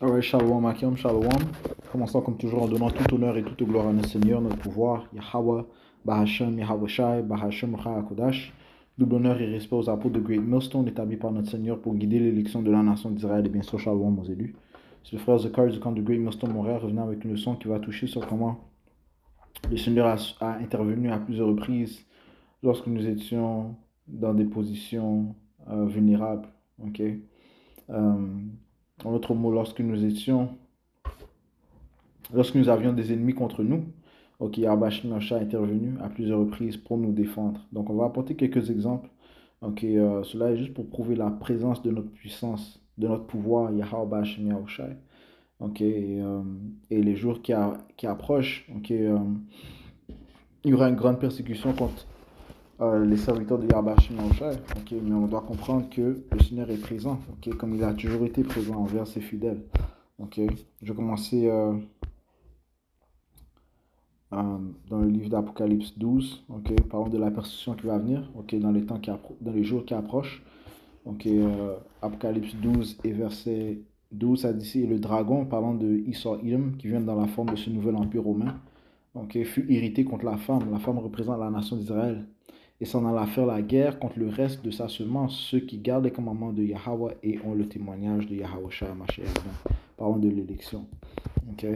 Alright, Shalom, Akim, Shalom. Commençons comme toujours en donnant tout honneur et toute gloire à notre Seigneur, notre pouvoir, Yahweh, Bahashem, Yahweh Shai, Bahashem, Kodash. Double honneur et respect aux apôtres de Great Millstone établis par notre Seigneur pour guider l'élection de la nation d'Israël et bien sûr Shalom aux élus. C'est le frère Zakar du camp de Great Millstone Montréal revenant avec une leçon qui va toucher sur comment le Seigneur a intervenu à plusieurs reprises lorsque nous étions dans des positions vulnérables. Ok. En d'autres mots, lorsque nous avions des ennemis contre nous, ok, Yahweh Shai est intervenu à plusieurs reprises pour nous défendre. Donc, on va apporter quelques exemples. Ok, cela est juste pour prouver la présence de notre puissance, de notre pouvoir, Yahweh Shai. Ok, et les jours qui approchent, ok, il y aura une grande persécution contre les serviteurs de Yahweh Shai. Ok, mais on doit comprendre que le Seigneur est présent, ok, comme il a toujours été présent envers ses fidèles. Ok, je vais commencer dans le livre d'Apocalypse 12, ok, parlons de la persécution qui va venir, ok, dans les jours qui approchent. Ok, Apocalypse 12 et verset 12, ça dit ici, et le dragon, parlant de Esau Edom, qui vient dans la forme de ce nouvel empire romain, ok, fut irrité contre la femme. La femme représente la nation d'Israël. Et s'en alla faire la guerre contre le reste de sa semence, ceux qui gardent les commandements de Yahweh et ont le témoignage de Yahweh Shai Mashiach. Parlons de l'élection. Ok.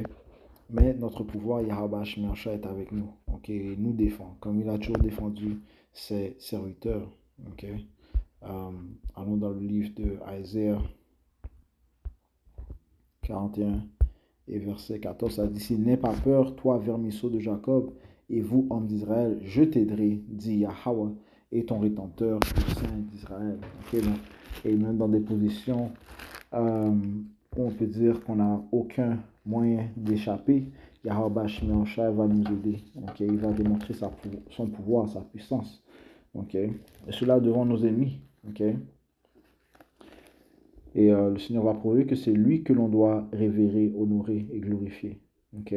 Mais notre pouvoir, Yahweh Shai est avec nous. Ok. Il nous défend, comme il a toujours défendu ses serviteurs. Ok. Allons dans le livre de Isaiah 41 et verset 14. Ça dit ici, n'aie pas peur, toi, vermisseau de Jacob, et vous, hommes d'Israël, je t'aiderai, dit Yahweh, et ton rétenteur, le Saint d'Israël. Okay, donc, et même dans des positions où on peut dire qu'on n'a aucun moyen d'échapper, Yahweh Shai va nous aider. Okay, il va démontrer son pouvoir, sa puissance. Okay, et cela devant nos ennemis. Okay. Et le Seigneur va prouver que c'est lui que l'on doit révérer, honorer et glorifier. Ok.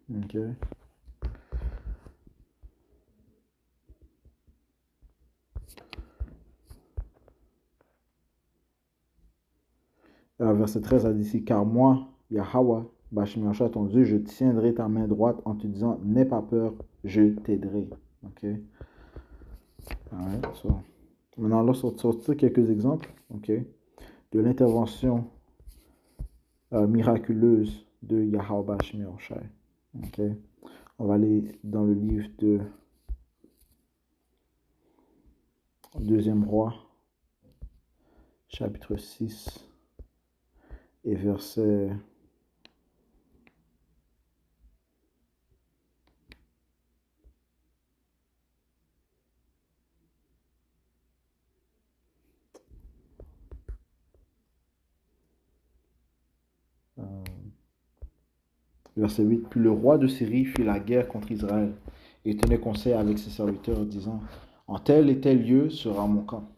Ok. Verset 13 a dit ici, car moi, Yahweh, Bashimiacha, ton Dieu, je tiendrai ta main droite en te disant, n'aie pas peur, je t'aiderai. Ok. Alright, so. Maintenant, là, sortir quelques exemples, ok, de l'intervention miraculeuse de Yahweh Bashimiacha. Ok. On va aller dans le livre de Deuxième Roi, chapitre 6 et verset verset 8. Puis le roi de Syrie fit la guerre contre Israël et tenait conseil avec ses serviteurs, disant, en tel et tel lieu sera mon camp.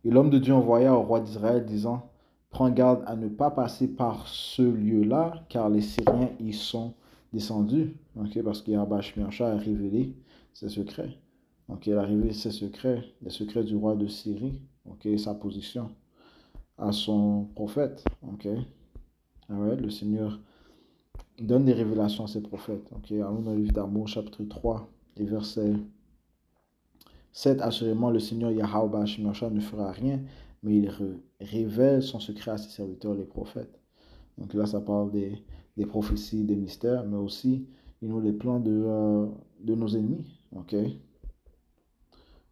Et l'homme de Dieu envoya au roi d'Israël, disant, prends garde à ne pas passer par ce lieu-là, car les Syriens y sont descendus. Okay, parce qu'Yahweh a révélé ses secrets. Okay, il a révélé ses secrets, les secrets du roi de Syrie, okay, sa position à son prophète. Okay. Right, le Seigneur donne des révélations à ses prophètes. Okay, allons dans le livre d'Amos, chapitre 3, et verset 7. Assurément, le Seigneur Yahweh ne fera rien, mais il révèle son secret à ses serviteurs, les prophètes. Donc là, ça parle des prophéties, des mystères, mais aussi il nous les plans de nos ennemis. Okay?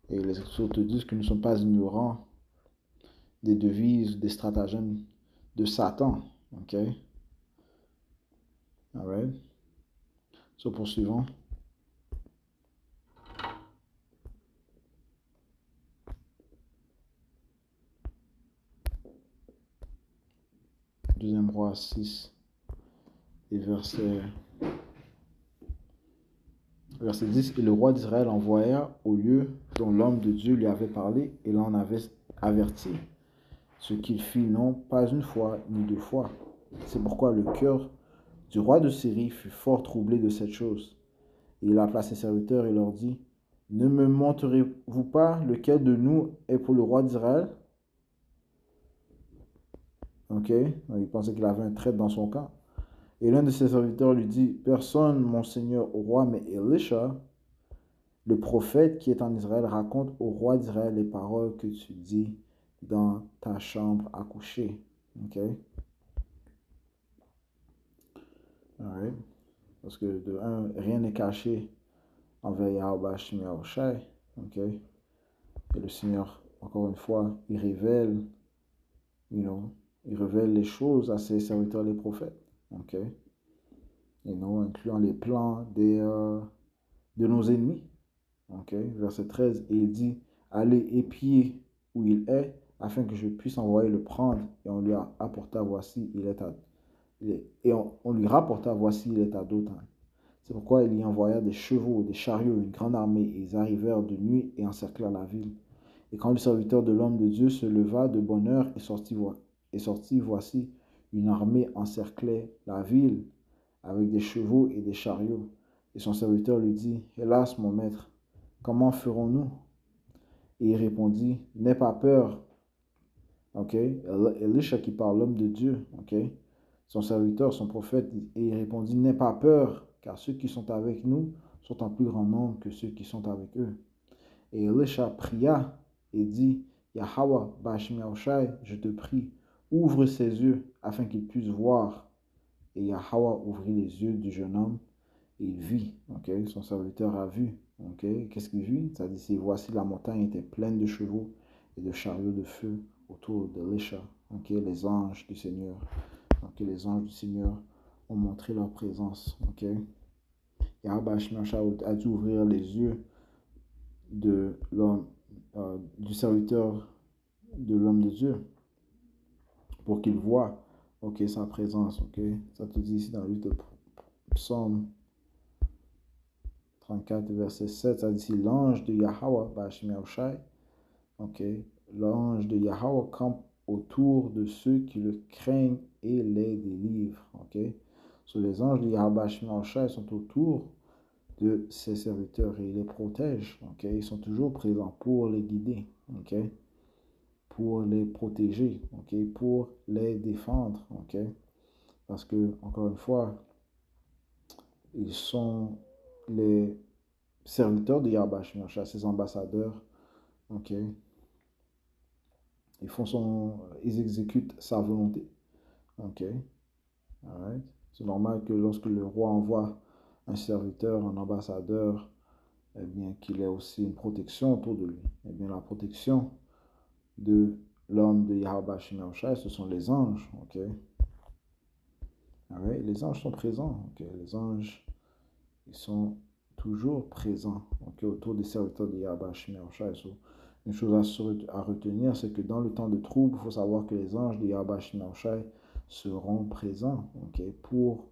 Et les Écritures te disent que nous ne sommes pas ignorants des devises, des stratagèmes de Satan. Okay? All right. So, poursuivons. Deuxième Roi 6 et verset 10. Et le roi d'Israël envoya au lieu dont l'homme de Dieu lui avait parlé et l'en avait averti. Ce qu'il fit non pas une fois ni deux fois. C'est pourquoi le cœur du roi de Syrie fut fort troublé de cette chose. Et il appela ses serviteurs et leur dit, ne me montrez-vous pas lequel de nous est pour le roi d'Israël? Ok, il pensait qu'il avait un traître dans son camp. Et l'un de ses serviteurs lui dit, personne, mon seigneur au roi, mais Elisha, le prophète qui est en Israël, raconte au roi d'Israël les paroles que tu dis dans ta chambre à coucher. Ok, alright. Parce que de un, rien n'est caché envers Yahweh Shemi Yahushai. Ok, et le Seigneur, encore une fois, il révèle, you know, il révèle les choses à ses serviteurs, les prophètes. Ok, incluant les plans de nos ennemis. Ok, verset 13, et il dit, allez épier où il est, afin que je puisse envoyer le prendre. Et on lui a apporta, voici, il est à, et on lui rapporta, voici, il est à Dothan. C'est pourquoi il y envoya des chevaux, des chariots, une grande armée, et ils arrivèrent de nuit et encerclèrent la ville. Et quand le serviteur de l'homme de Dieu se leva de bonne heure et sortit, voici, une armée encerclait la ville avec des chevaux et des chariots. Et son serviteur lui dit, hélas, mon maître, comment ferons-nous? Et il répondit, n'aie pas peur. Ok, Elisha qui parle, l'homme de Dieu, ok, son serviteur, son prophète, et il répondit, n'aie pas peur, car ceux qui sont avec nous sont en plus grand nombre que ceux qui sont avec eux. Et Elisha pria et dit, Yahweh, Bashmi Yahushai, je te prie, ouvre ses yeux afin qu'il puisse voir. Et Yahweh ouvrit les yeux du jeune homme et il vit. Ok, son serviteur a vu. Ok, qu'est-ce qu'il vit? Ça dit, voici la montagne était pleine de chevaux et de chariots de feu autour d'Elisha. Ok, les anges du Seigneur. Ok, les anges du Seigneur ont montré leur présence. Ok, Yahweh a dû ouvrir les yeux de l'homme, du serviteur de l'homme de Dieu pour qu'il voit, ok, sa présence. Ok, ça te dit ici dans le livre de Psaume 34, verset 7, ça dit l'ange de Yahweh, Bashmi Yahushai, ok, l'ange de Yahweh campe autour de ceux qui le craignent et les délivrent. Ok, so, les anges de Yahweh, Bashmi Yahushai sont autour de ses serviteurs et ils les protègent. Ok, ils sont toujours présents pour les guider. Ok, pour les protéger. Ok, pour les défendre. Ok, parce que, encore une fois, ils sont les serviteurs de Yahweh, ses ambassadeurs, ok, ils exécutent sa volonté, ok, alright. C'est normal que lorsque le roi envoie un serviteur, un ambassadeur, eh bien, qu'il ait aussi une protection autour de lui. Eh bien, la protection de l'homme de Yahweh, ce sont les anges, ok, alright. Les anges sont présents, ok, les anges, ils sont toujours présents, ok, autour des serviteurs de Yahweh. Une chose à retenir, c'est que dans le temps de trouble, il faut savoir que les anges de Yahweh seront présents, ok, pour,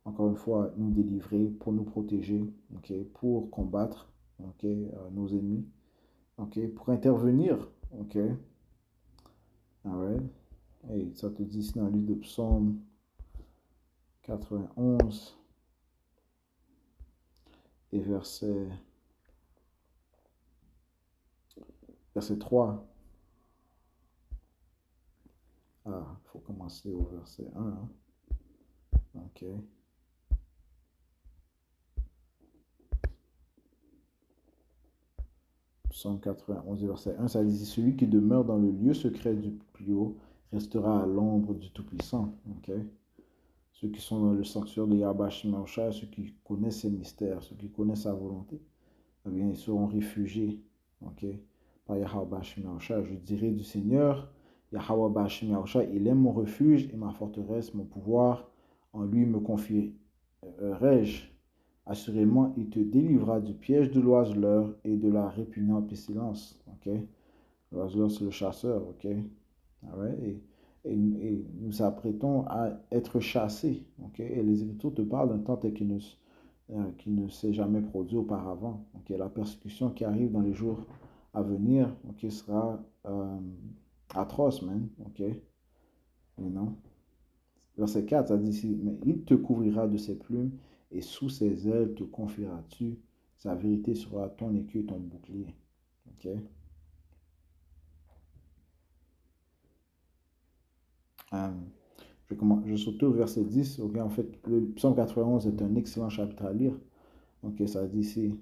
encore une fois, nous délivrer, pour nous protéger, ok, pour combattre, ok, nos ennemis, ok, pour intervenir, ok. Alright. Et ça te dit ici dans le livre de Psaume 91 et verset 3. Ah, il faut commencer au verset 1. Hein. Ok. Psaume 91, verset 1, ça dit, celui qui demeure dans le lieu secret du plus haut restera à l'ombre du Tout-Puissant. Okay? Ceux qui sont dans le sanctuaire de Yahweh Shemashai, ceux qui connaissent ses mystères, ceux qui connaissent sa volonté, eh bien, ils seront réfugiés, okay, par Yahweh Shemashai. Je dirai du Seigneur, Yahweh Shemashai, il est mon refuge et ma forteresse, mon pouvoir. En lui me confierai-je. Assurément, il te délivrera du piège de l'oiseleur et de la répugnante pestilence. Okay? L'oiseleur, c'est le chasseur. Okay? Right? Et nous apprêtons à être chassés. Okay? Et les Écritures te parlent d'un temps qui ne s'est jamais produit auparavant. Okay? La persécution qui arrive dans les jours à venir, okay, sera atroce, man. Okay? You know? Verset 4, ça dit ici, mais il te couvrira de ses plumes et sous ses ailes te confieras-tu. Sa vérité sera ton écu et ton bouclier. Ok? Euh, je saute au verset 10. Ok, en fait, le psaume 91 est un excellent chapitre à lire. Ok, ça dit ici,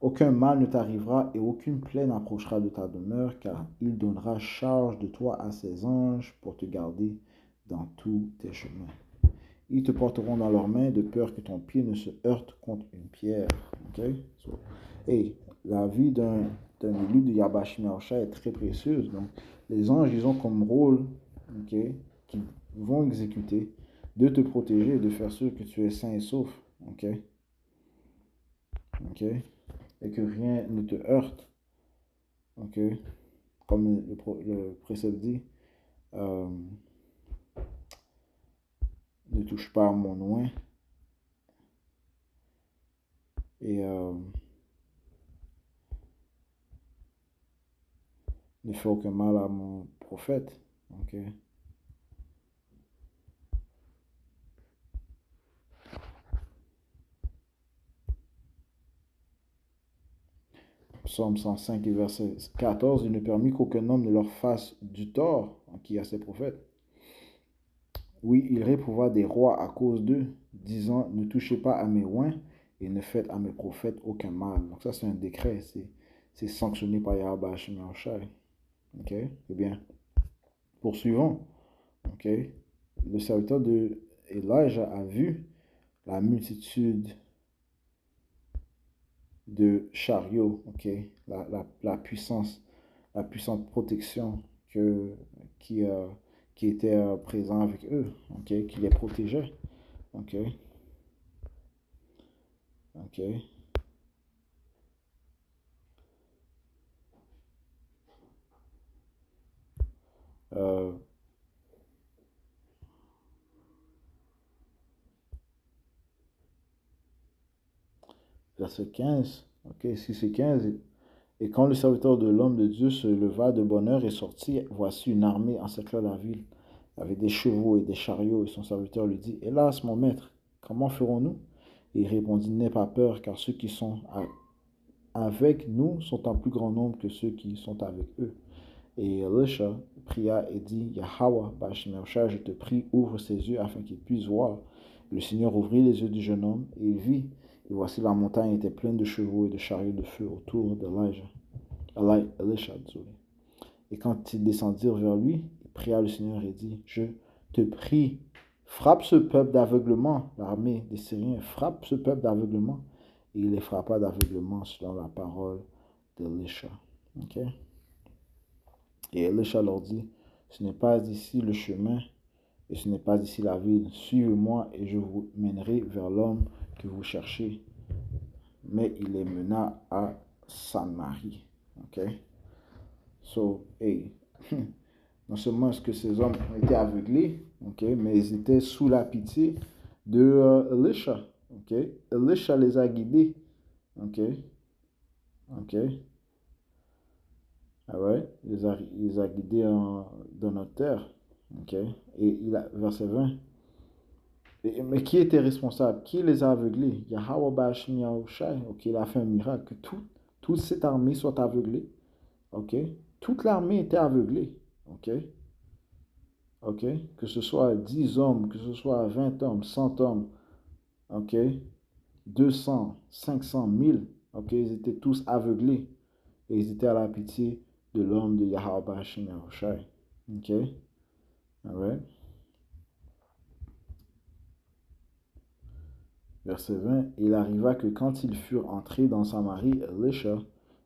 aucun mal ne t'arrivera et aucune plaie n'approchera de ta demeure, car il donnera charge de toi à ses anges pour te garder dans tous tes chemins. Ils te porteront dans leurs mains de peur que ton pied ne se heurte contre une pierre. Okay? So, hey, la vie d'un élu de Yabash Mersha est très précieuse. Donc, les anges, ils ont comme rôle, okay, qui vont exécuter, de te protéger et de faire sûr que tu es sain et sauf. Ok? Ok? Et que rien ne te heurte. Ok? Comme le précepte dit, euh, ne touche pas à mon oint. Et ne fais aucun mal à mon prophète. Ok? Psaume 105 et verset 14, il ne permit qu'aucun homme ne leur fasse du tort qui à ses prophètes. Oui, il réprouva des rois à cause d'eux, disant, ne touchez pas à mes oints et ne faites à mes prophètes aucun mal. Donc ça, c'est un décret, c'est sanctionné par Yahweh Hashem Yahushai. Ok? Eh bien, poursuivons. Ok? Le serviteur de Elijah a vu la multitude de chariots, ok? La puissance, la puissante protection que, qui, euh, qui était présent avec eux, ok? Qui les protégeait, ok? Ok? Euh, verset 15, ok? Si c'est 15, et quand le serviteur de l'homme de Dieu se leva de bonne heure et sortit, voici une armée encercla la ville, avec des chevaux et des chariots, et son serviteur lui dit, hélas, mon maître, comment ferons-nous? Et il répondit, n'aie pas peur, car ceux qui sont avec nous sont en plus grand nombre que ceux qui sont avec eux. Et Elisha pria et dit, Yahweh, Bashmersha, je te prie, ouvre ses yeux afin qu'il puisse voir. Le Seigneur ouvrit les yeux du jeune homme et il vit. Et voici la montagne était pleine de chevaux et de chariots de feu autour d'Elisha. Elisha, désolé. Et quand ils descendirent vers lui, il pria le Seigneur et dit, je te prie, frappe ce peuple d'aveuglement. L'armée des Syriens frappe ce peuple d'aveuglement. Et il les frappa d'aveuglement selon la parole d'Elisha. Ok? Et Elisha leur dit, ce n'est pas ici le chemin et ce n'est pas ici la ville. Suivez-moi et je vous mènerai vers l'homme que vous cherchez. Mais il les mena à Samarie. Ok? So, hey, non seulement est-ce que ces hommes ont été aveuglés, ok, mais ils étaient sous la pitié de Elisha. Ok? Elisha les a guidés. Ok? Ok? Ah ouais, il les a guidés dans notre terre. Ok? Et verset 20. Mais qui était responsable? Qui les a aveuglés? Yahweh Bashim Yahushai. Ok, il a fait un miracle. Que toute cette armée soit aveuglée. Ok? Toute l'armée était aveuglée. Ok? Ok? Que ce soit 10 hommes, que ce soit 20 hommes, 100 hommes. Ok? 200, 500, 1000. Ok? Ils étaient tous aveuglés. Et ils étaient à la pitié de l'homme de Yahweh Bashim Yahushai. Ok? Alright? Verset 20. Il arriva que quand ils furent entrés dans Samarie, Elisha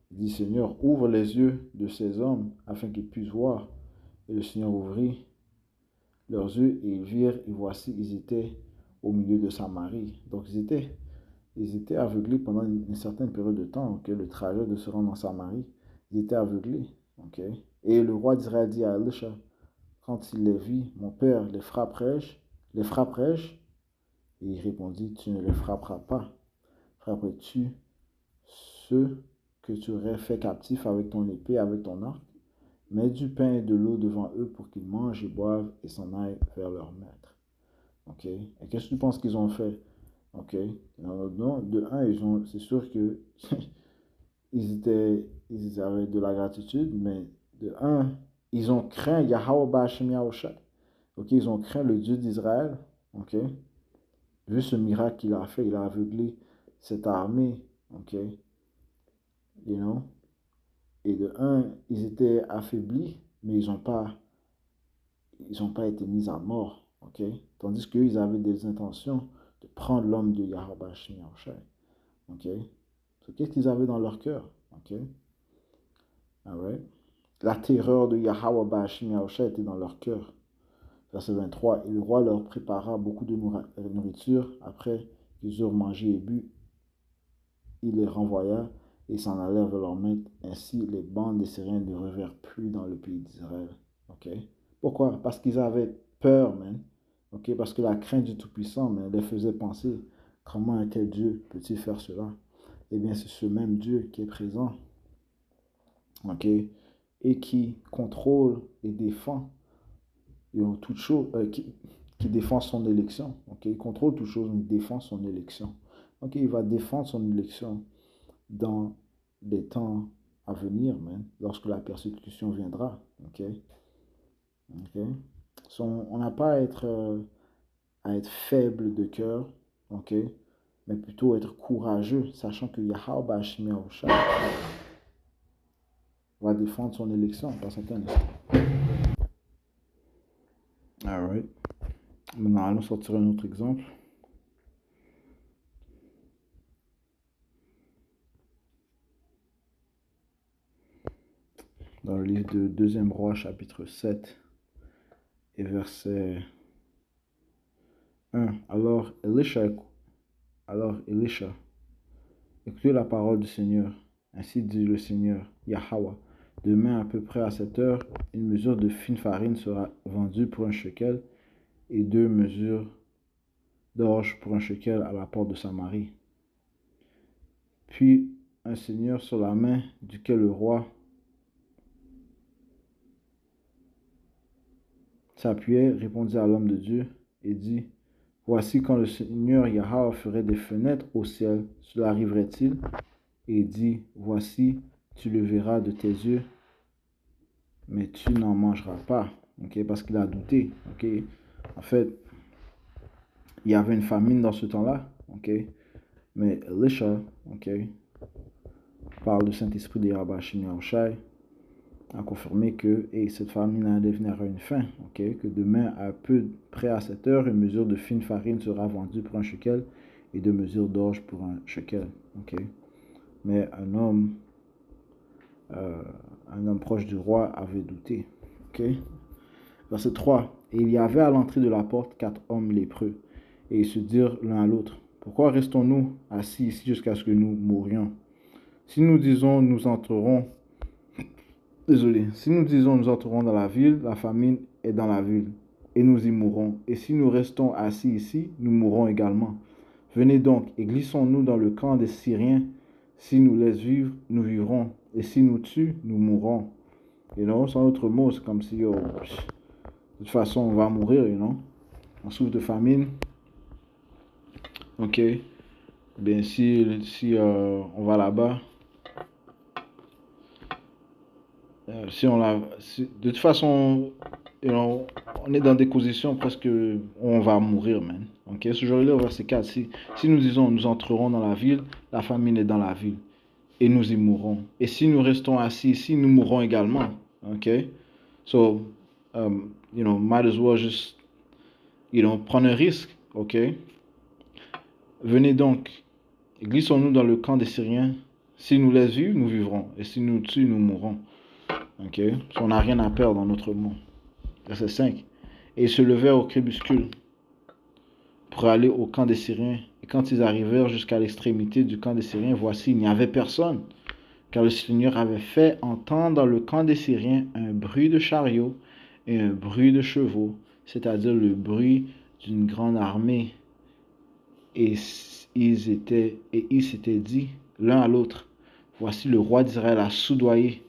dit, Seigneur, ouvre les yeux de ces hommes afin qu'ils puissent voir. Et le Seigneur ouvrit leurs yeux et ils virent, et voici, ils étaient au milieu de Samarie. Donc ils étaient aveuglés pendant une certaine période de temps, okay? Le trajet de se rendre en Samarie, ils étaient aveuglés. Okay? Et le roi d'Israël dit à Elisha, quand il les vit, mon père, les frapperai-je? Et il répondit, tu ne les frapperas pas. Frapperais-tu ceux que tu aurais fait captifs avec ton épée, avec ton arc? Mets du pain et de l'eau devant eux pour qu'ils mangent et boivent et s'en aillent vers leur maître. Ok? Et qu'est-ce que tu penses qu'ils ont fait? Ok? Alors, non, de un, c'est sûr que ils avaient de la gratitude, mais de un, ils ont craint Yahweh Ba'ashem Yahushua. Ok? Ils ont craint le Dieu d'Israël. Ok? Vu ce miracle qu'il a fait, il a aveuglé cette armée. Ok? You know? Et de un, ils étaient affaiblis, mais ils ont pas été mis à mort. Ok? Tandis qu'eux, ils avaient des intentions de prendre l'homme de Yahweh Ba'ashem Yahushua. Ok? So, qu'est-ce qu'ils avaient dans leur cœur? Ok? Alright? La terreur de Yahweh Ba'ashem Yahushua était dans leur cœur. Verset 23. Et le roi leur prépara beaucoup de nourriture. Après qu'ils eurent mangé et bu, il les renvoya et s'en allèrent vers leur maître. Ainsi, les bandes des Syriens ne revinrent plus dans le pays d'Israël. Ok? Pourquoi? Parce qu'ils avaient peur, man. Ok? Parce que la crainte du Tout-Puissant, man, les faisait penser, comment un tel Dieu peut-il faire cela? Eh bien, c'est ce même Dieu qui est présent, ok, et qui contrôle et défend toute chose, qui défend son élection. Ok, il contrôle toute chose, mais il défend son élection. Ok, il va défendre son élection dans les temps à venir, même, lorsque la persécution viendra. Ok, ok. So, on n'a pas à être faible de cœur, ok, mais plutôt être courageux, sachant que Yahweh Ba'ashem Yahushua va défendre son élection dans certains instants. Alright. Maintenant, allons sortir un autre exemple. Dans le livre de 2e Roi, chapitre 7 et verset 1. Alors Elisha, écoutez la parole du Seigneur. Ainsi dit le Seigneur, Yahweh. Demain, à peu près à cette heure, une mesure de fine farine sera vendue pour un shekel et 2 mesures d'orge pour un shekel à la porte de Samarie. Puis un seigneur sur la main duquel le roi s'appuyait répondit à l'homme de Dieu et dit, voici quand le Seigneur Yahweh ferait des fenêtres au ciel, cela arriverait-il? Et dit, voici, tu le verras de tes yeux, mais tu n'en mangeras pas. Okay? Parce qu'il a douté. Okay? En fait, il y avait une famine dans ce temps-là. Okay? Mais Elisha, okay, par le Saint-Esprit de Yahweh Shem Yahushai, a confirmé que cette famine allait venir à une fin, okay? Que demain, à peu près à 7 heures, une mesure de fine farine sera vendue pour un shekel et 2 mesures d'orge pour un shekel. Okay? Mais un homme proche du roi avait douté. Okay? Verset 3. Et il y avait à l'entrée de la porte 4 hommes lépreux, et ils se dirent l'un à l'autre, pourquoi restons-nous assis ici jusqu'à ce que nous mourions? Si nous disons nous entrerons Si nous disons nous entrerons dans la ville, la famine est dans la ville, et nous y mourrons. Et si nous restons assis ici, nous mourrons également. Venez donc, et glissons-nous dans le camp des Syriens. Si nous laissons vivre, nous vivrons. Et si nous tuent, nous mourrons. Et non, sans autre mot, c'est comme si, de toute façon, on va mourir, On souffre de famine. Ok. Bien, si on va là-bas, de toute façon, on est dans des positions presque où on va mourir, man. Ok, ce jour-là, au verset 4, si nous disons nous entrerons dans la ville, la famine est dans la ville, et nous y mourrons. Et si nous restons assis ici, nous mourrons également. Ok, so, might as well just, prendre un risque. Ok, venez donc, glissons-nous dans le camp des Syriens. Si nous laissons vivre, nous vivrons. Et si nous tuons, nous mourrons. Ok, so, on n'a rien à perdre dans notre mot. Verset 5. Et ils se levèrent au crépuscule pour aller au camp des Syriens. Et quand ils arrivèrent jusqu'à l'extrémité du camp des Syriens, voici, il n'y avait personne. Car le Seigneur avait fait entendre dans le camp des Syriens un bruit de chariots et un bruit de chevaux, c'est-à-dire le bruit d'une grande armée. Et ils s'étaient dit l'un à l'autre, voici le roi d'Israël a soudoyé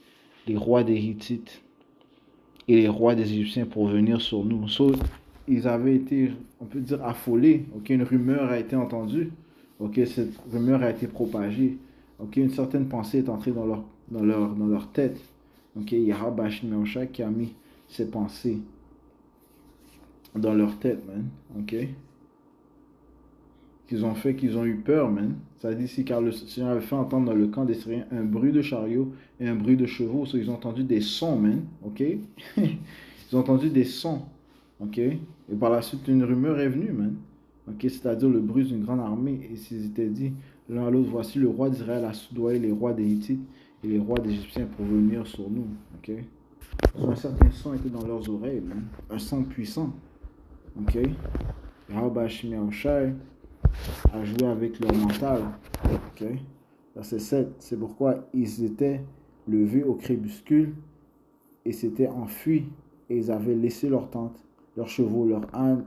les rois des Hittites et les rois des Égyptiens pour venir sur nous. So, ils avaient été, on peut dire, affolés. Ok, une rumeur a été entendue. Ok, cette rumeur a été propagée. Ok, une certaine pensée est entrée dans leur tête. Ok, il y a Rabash Meosha qui a mis ces pensées dans leur tête, man. Ok, qu'ils ont eu peur, man. Ça dit ici, car le Seigneur avait fait entendre dans le camp des Syriens un bruit de chariot et un bruit de chevaux. So, ils ont entendu des sons, man. Ok, ils ont entendu des sons. Ok, et par la suite, une rumeur est venue, man. Ok, c'est-à-dire le bruit d'une grande armée. Et s'ils étaient dit l'un à l'autre, voici le roi d'Israël a soudoyé les rois des Hittites et les rois des Égyptiens pour venir sur nous. Ok, un certain son était dans leurs oreilles, man. Un son puissant. Ok, Rabashimé Oshai à jouer avec leur mental. Ok. Verset 7. C'est pourquoi ils étaient levés au crépuscule et s'étaient enfuis et ils avaient laissé leur tente, leurs chevaux, leurs ânes,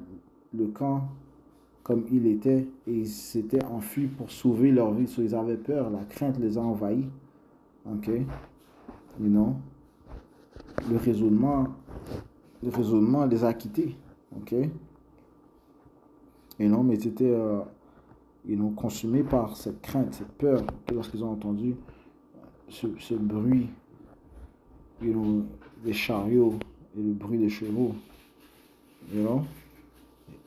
le camp comme il était et ils s'étaient enfuis pour sauver leur vie. So, ils avaient peur, la crainte les a envahis. Ok. You know. Le raisonnement les a quittés. Ok. Et non, mais c'était ils ont consumé par cette crainte, cette peur, lorsqu'ils ont entendu ce bruit, des chariots et le bruit des chevaux. You know?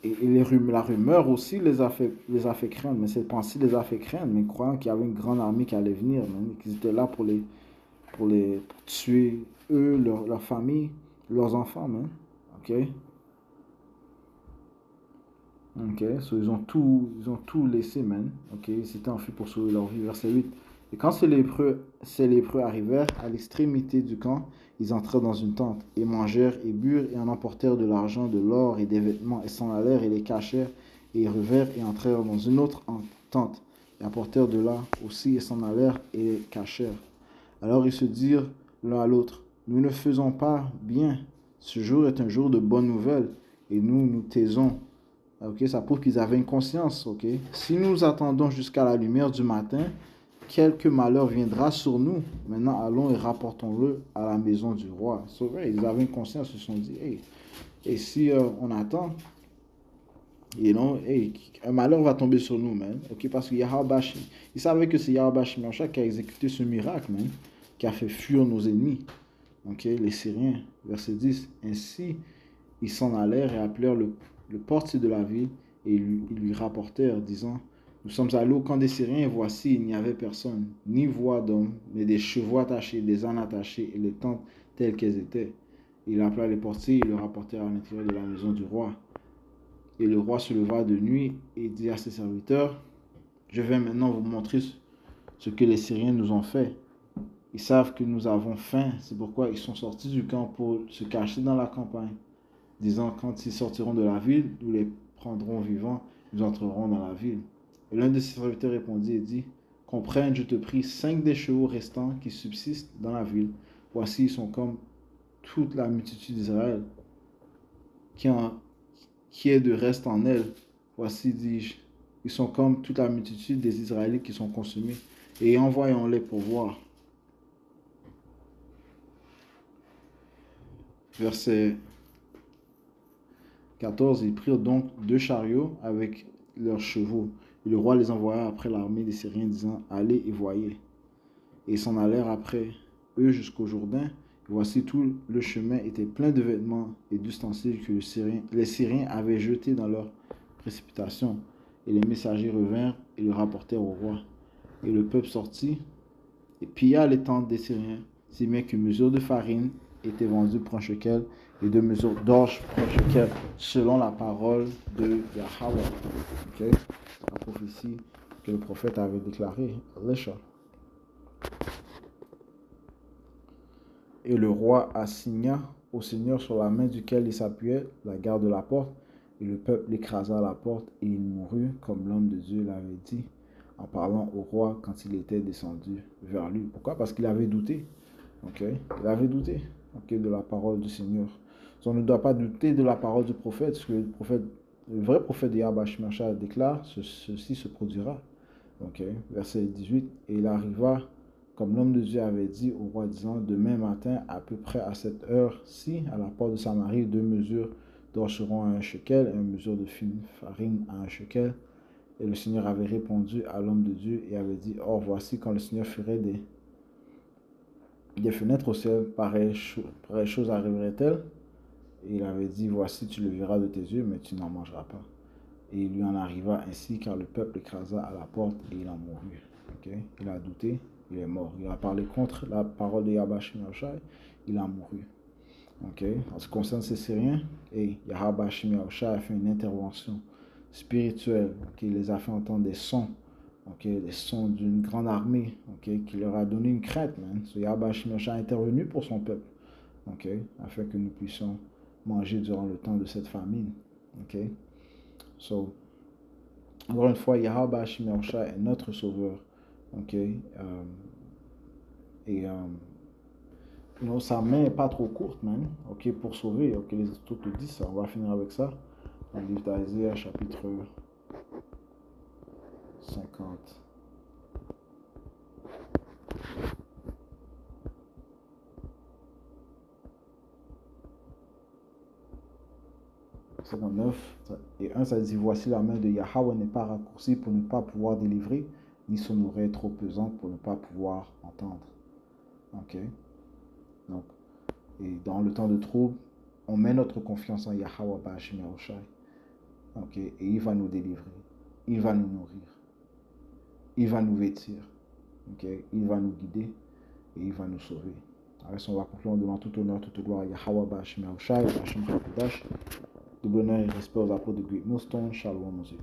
Et la rumeur aussi les a fait craindre, mais cette pensée les a fait craindre, mais croyant qu'il y avait une grande armée qui allait venir, et qu'ils étaient là pour tuer eux, leur famille, leurs enfants. Man. Ok? Ok, so ils ont tout laissé, man. Ok, ils s'étaient enfuis pour sauver leur vie. Verset 8. Et quand ces lépreux arrivèrent à l'extrémité du camp, ils entrèrent dans une tente, et mangèrent et burent, et en emportèrent de l'argent, de l'or et des vêtements, et s'en allèrent et les cachèrent, et ils revinrent et entrèrent dans une autre tente, et apportèrent de là aussi, et s'en allèrent et les cachèrent. Alors ils se dirent l'un à l'autre, nous ne faisons pas bien, ce jour est un jour de bonne nouvelle, et nous taisons. Ok, ça prouve qu'ils avaient une conscience. Ok, si nous attendons jusqu'à la lumière du matin, quelque malheur viendra sur nous. Maintenant, allons et rapportons-le à la maison du roi. So, ouais, ils avaient une conscience, ils se sont dit, hey, et si on attend, hey, un malheur va tomber sur nous, man. Ok, parce que Yahabash, ils savaient que c'est Yahabash Meosha qui a exécuté ce miracle, man, qui a fait fuir nos ennemis. Ok, les Syriens, verset 10. Ainsi, ils s'en allèrent et appelèrent le portier de la ville et ils lui rapportèrent, disant, nous sommes allés au camp des Syriens et voici, il n'y avait personne, ni voix d'homme, mais des chevaux attachés, des ânes attachés et les tentes telles qu'elles étaient. Il appela les portiers et le rapportèrent à l'intérieur de la maison du roi. Et le roi se leva de nuit et dit à ses serviteurs, je vais maintenant vous montrer ce que les Syriens nous ont fait. Ils savent que nous avons faim, c'est pourquoi ils sont sortis du camp pour se cacher dans la campagne, disant, quand ils sortiront de la ville, nous les prendrons vivants, nous entrerons dans la ville. Et l'un de ses serviteurs répondit et dit, qu'on prenne, je te prie, 5 des chevaux restants qui subsistent dans la ville. Voici, ils sont comme toute la multitude d'Israël, qui est de reste en elle. Voici, dis-je, ils sont comme toute la multitude des Israélites qui sont consumés. Et envoyons-les pour voir. Verset 14, ils prirent donc 2 chariots avec leurs chevaux. Et le roi les envoya après l'armée des Syriens, disant, allez et voyez. Et ils s'en allèrent après eux jusqu'au Jourdain. Et voici, tout le chemin était plein de vêtements et d'ustensiles que les Syriens avaient jetés dans leur précipitation. Et les messagers revinrent et le rapportèrent au roi. Et le peuple sortit et pilla les tentes des Syriens, si bien qu'une mesure de farine était vendue pour un shekel et 2 mesures d'orge pour un shekel, selon la parole de Yahweh. Okay? La prophétie que le prophète avait déclarée, Elisha. Et le roi assigna au Seigneur sur la main duquel il s'appuyait la garde de la porte, et le peuple écrasa la porte, et il mourut comme l'homme de Dieu l'avait dit, en parlant au roi quand il était descendu vers lui. Pourquoi? Parce qu'il avait douté. Okay? Il avait douté de la parole du Seigneur. On ne doit pas douter de la parole du prophète, parce que le vrai prophète de Yahweh Shemashah déclare, ceci se produira. Okay? Verset 18, et il arriva comme l'homme de Dieu avait dit au roi, disant, demain matin, à peu près à cette heure-ci, à la porte de Samarie, 2 mesures d'orcheron à 1 shekel, et une mesure de fine farine à 1 shekel. Et le Seigneur avait répondu à l'homme de Dieu et avait dit, oh, voici quand le Seigneur ferait des fenêtres au ciel, pareille chose arriverait-elle? Et il avait dit, voici, tu le verras de tes yeux, mais tu n'en mangeras pas. Et il lui en arriva ainsi, car le peuple écrasa à la porte et il en mourut. Okay? Il a douté, il est mort. Il a parlé contre la parole de Yahweh Hashem Yahushai, il a mouru. Okay? En ce qui concerne ces Syriens, et Yahweh Hashem Yahushai a fait une intervention spirituelle, okay? Il les a fait entendre des sons, okay? Les sons d'une grande armée, okay? Qui leur a donné une crainte, man. So, Yahweh Hashem Yahushai a intervenu pour son peuple, okay? Afin que nous puissions manger durant le temps de cette famine. Okay? So, encore une fois, Yahweh Hashem Yahushai est notre sauveur. Okay? Sa main n'est pas trop courte, man. Okay, pour sauver. Okay, les autres te disent ça. On va finir avec ça. Dans le livre d'Isaiah, chapitre 50. 59 et 1, ça dit, voici la main de Yahweh n'est pas raccourcie pour ne pas pouvoir délivrer, ni son oreille trop pesante pour ne pas pouvoir entendre. Ok. Donc, et dans le temps de trouble, on met notre confiance en Yahweh Hashem Yahushai. Ok. Et il va nous délivrer. Il va nous nourrir. Il va nous vêtir. Ok. Il va nous guider. Et il va nous sauver. Avec ça, on va conclure en donnant tout honneur, toute gloire à Yahweh Hashem Yahushai, Hashem Hakodash. Double honneur et respect aux apôtres de Great Millstone. Shalom, nos élus.